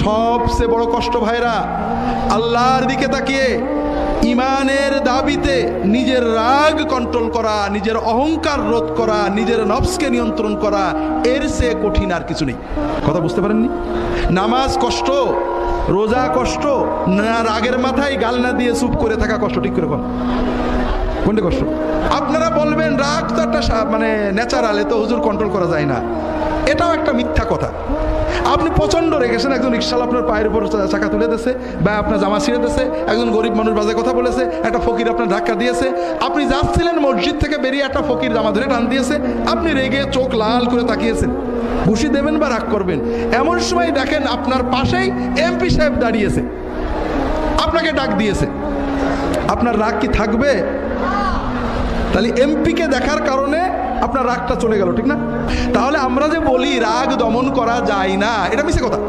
সবচেয়ে বড় কষ্ট ভাইরা, আল্লাহর দিকে তাকিয়ে ইমানের দাবিতে নিজের রাগ কন্ট্রোল করা, নিজের অহংকার রোধ করা, নিজের নফসকে নিয়ন্ত্রণ করা, এর চেয়ে কঠিন আর কিছু নেই। কথা বুঝতে পারেননি? নামাজ কষ্ট, রোজা কষ্ট, না রাগের মাথায় গাল না দিয়ে চুপ করে থাকা কষ্ট। ঠিক করে কোনটা কষ্ট? আপনারা বলবেন রাগ তো একটা মানে ন্যাচারাল, এ তো হুজুর কন্ট্রোল করা যায় না। এটাও একটা মিথ্যা কথা। আপনি প্রচণ্ড রেখেছেন, একজন রিক্সাওয়ালা আপনার পায়ের উপর চাকা তুলে দিয়েছে বা আপনার জামা ছিঁড়ে দিয়েছে, একজন গরিব মানুষ বাজে কথা বলেছে, একটা ফকির আপনার ধাক্কা দিয়েছে, আপনি যাচ্ছিলেন মসজিদ থেকে বেরিয়ে একটা ফকির জামা ধরে টান দিয়েছে, আপনি রেগে চোখ লাল করে তাকিয়েছেন, ঘুষি দেবেন বা রাগ করবেন। এমন সময় দেখেন আপনার পাশেই এমপি সাহেব দাঁড়িয়েছে, আপনাকে ডাক দিয়েছে, আপনার রাগ কি থাকবে? তাহলে এমপিকে দেখার কারণে আপনার রাগটা চলে গেল, ঠিক না? তাহলে আমরা যে বলি রাগ দমন করা যায় না, এটা মিছে কথা।